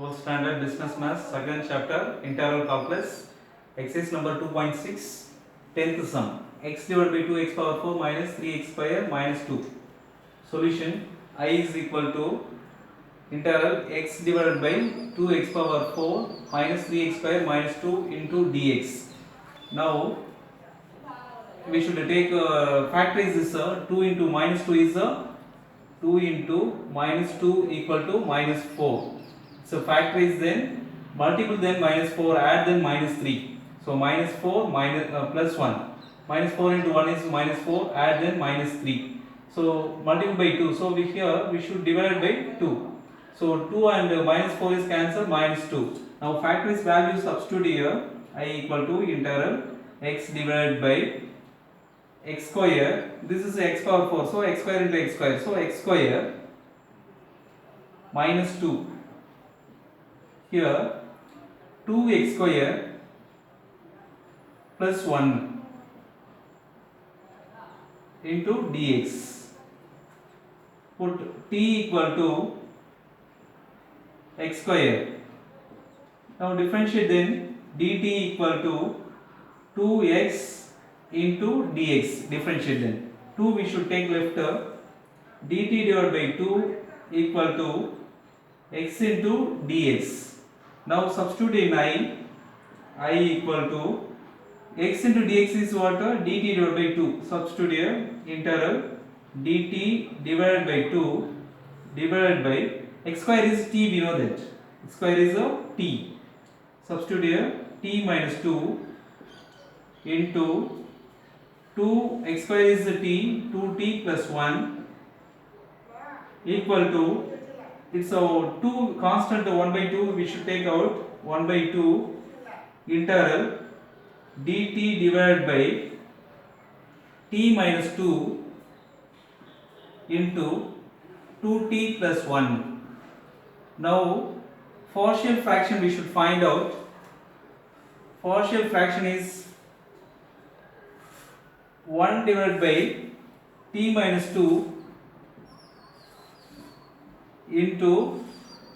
12th standard business maths, second chapter, integral calculus, exercise number 2.6, 10th sum, x divided by 2x power 4 minus 3x square minus 2. Solution, I is equal to integral x divided by 2x power 4 minus 3x square minus 2 into dx. Now, we should take factorize this 2 into minus 2 is 2 into minus 2 equal to minus 4. So factorize then multiple then minus 4 add then minus 3. So minus 4 minus plus 1. Minus 4 into 1 is minus 4 add then minus 3. So multiple by 2. So here we should divide by 2. So 2 and minus 4 is cancelled minus 2. Now factorize value substitute here. I equal to integral x divided by x square. This is x power 4. So x square into x square. So x square minus 2. Here 2x square plus 1 into dx. Put t equal to x square. Now differentiate then dt equal to 2x into dx. Differentiate then 2 we should take left. Dt divided by 2 equal to x into dx. Now substitute in I equal to x into dx is what? Dt divided by 2. Substitute here integral dt divided by 2 divided by x square is t, we know that. X square is a t. Substitute here t minus 2 into 2 x square is a t, 2t plus 1 equal to, it's a 2 constant 1 by 2 we should take out 1 by 2 integral dt divided by t minus 2 into 2t plus 1. Now partial fraction we should find out. Partial fraction is 1 divided by t minus 2 into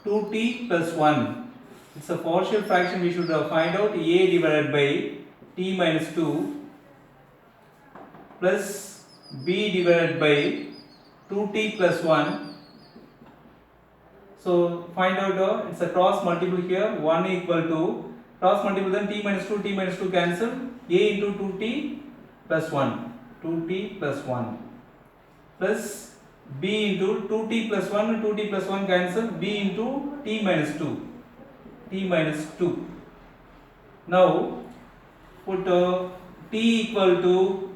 2t plus 1. It's a partial fraction we should find out. A divided by t minus 2 plus b divided by 2t plus 1. So find out it's a cross multiple here. 1 equal to cross multiple then t minus 2 cancel. A into 2t plus 1. 2t plus 1 plus b into 2t plus 1, 2t plus 1 cancel, b into t minus 2, t minus 2. Now put t equal to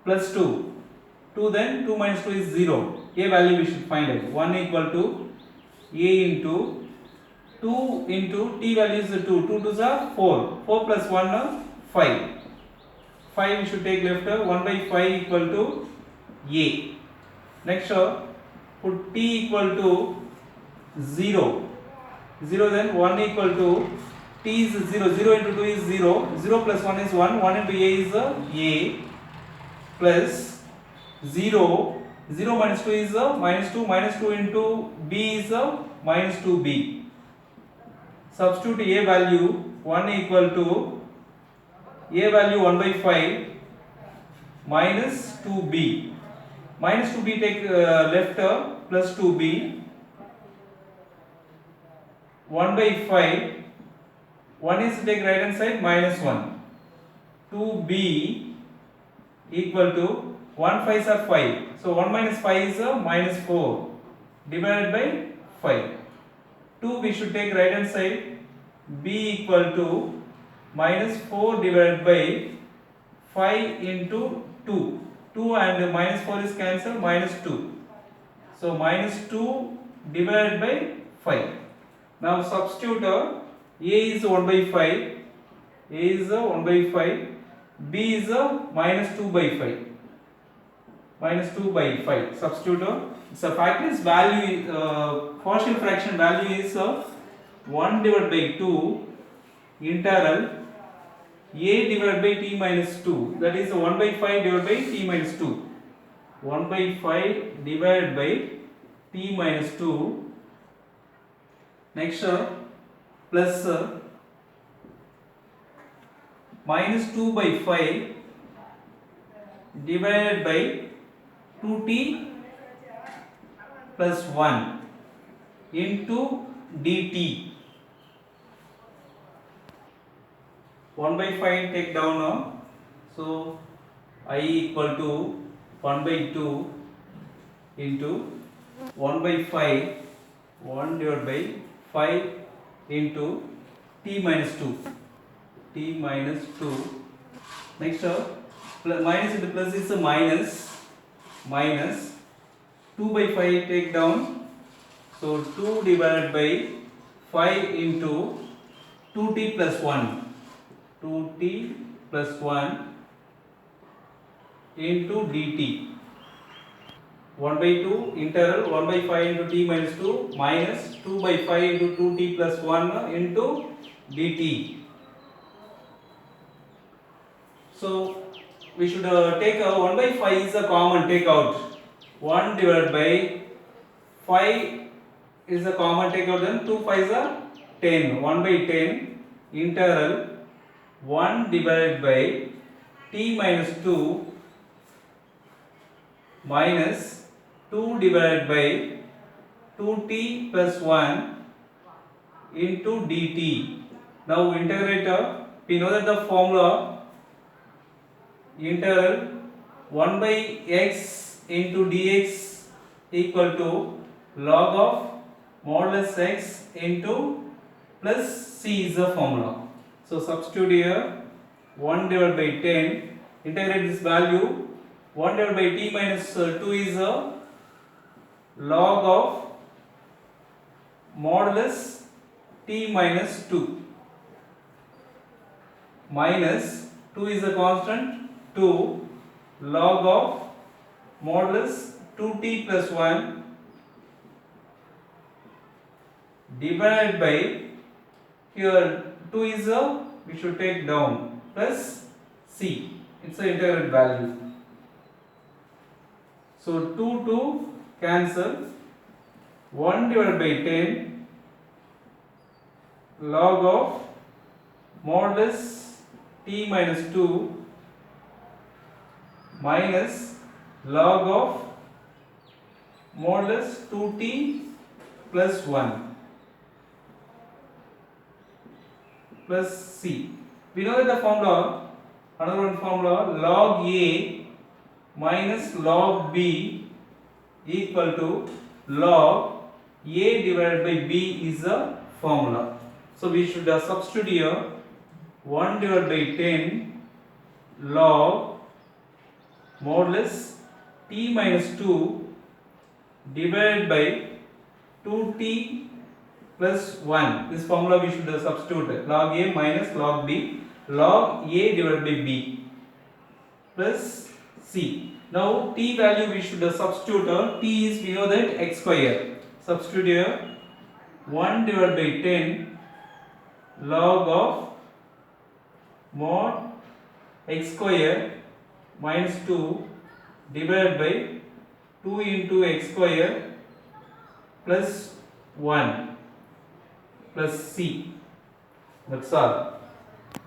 plus 2, 2 then 2 minus 2 is 0, a value we should find out. 1 equal to a into 2 into t value is 2, 2 2s are 4, 4 plus 1 5, 5 we should take left, 1 by 5 equal to a. Next put t equal to 0, 0 then 1 equal to t is 0, 0 into 2 is 0, 0 plus 1 is 1, 1 into a is a plus 0, 0 minus 2 is minus 2, minus 2 into b is minus 2b. Substitute a value 1 equal to a value 1 by 5 minus 2b. Minus 2b take left plus 2b 1 by 5, 1 is to take right hand side minus 1, 2b equal to 1 5s are 5, so 1 minus 5 is minus 4 divided by 5, 2 we should take right hand side, b equal to minus 4 divided by 5 into 2, 2 and minus 4 is cancelled, minus 2. So minus 2 divided by 5. Now substitute a is 1 by 5, a is 1 by 5, b is minus 2 by 5, minus 2 by 5. Substitute it's a factorize value, partial fraction value is 1 divided by 2 integral a divided by t minus 2, that is 1 by 5 divided by t minus 2, 1 by 5 divided by t minus 2 Next plus minus 2 by 5 divided by 2t plus 1 into dt. 1 by 5 take down now. So I equal to 1 by 2 into 1 by 5, 1 divided by 5 into t minus 2. T minus 2. Next minus into plus is a minus. Minus 2 by 5 take down. So 2 divided by 5 into 2t plus 1. 2t plus 1 into dt. 1 by 2 integral 1 by 5 into t minus 2 minus 2 by 5 into 2t plus 1 into dt. So we should take 1 by 5 is a common take out. 1 divided by 5 is a common take out, then 2 5s are 10. 1 by 10 integral 1 divided by t minus 2 minus 2 divided by 2t plus 1 into dt. Now integrate, we know that the formula integral 1 by x into dx equal to log of modulus x into plus c is the formula. So substitute here 1 divided by 10, integrate this value. 1 divided by t minus 2 is a log of modulus t minus 2 minus 2 is a constant, 2 log of modulus 2t plus 1 divided by, here 2 is a, we should take down, plus c, it's a integral value. So 2 cancel, 1 divided by 10 log of modulus t minus 2 minus log of modulus 2t plus 1 plus c. We know that the formula, another one formula, log a minus log b equal to log a divided by b is the formula. So we should substitute here 1 divided by 10 log modulus t minus 2 divided by 2t plus 1. This formula we should substitute log a minus log b, log a divided by b plus c. Now t value we should substitute, t is, we know that x square. Substitute here 1 divided by 10 log of mod x square minus 2 divided by 2 into x square plus 1 plus c. That's all.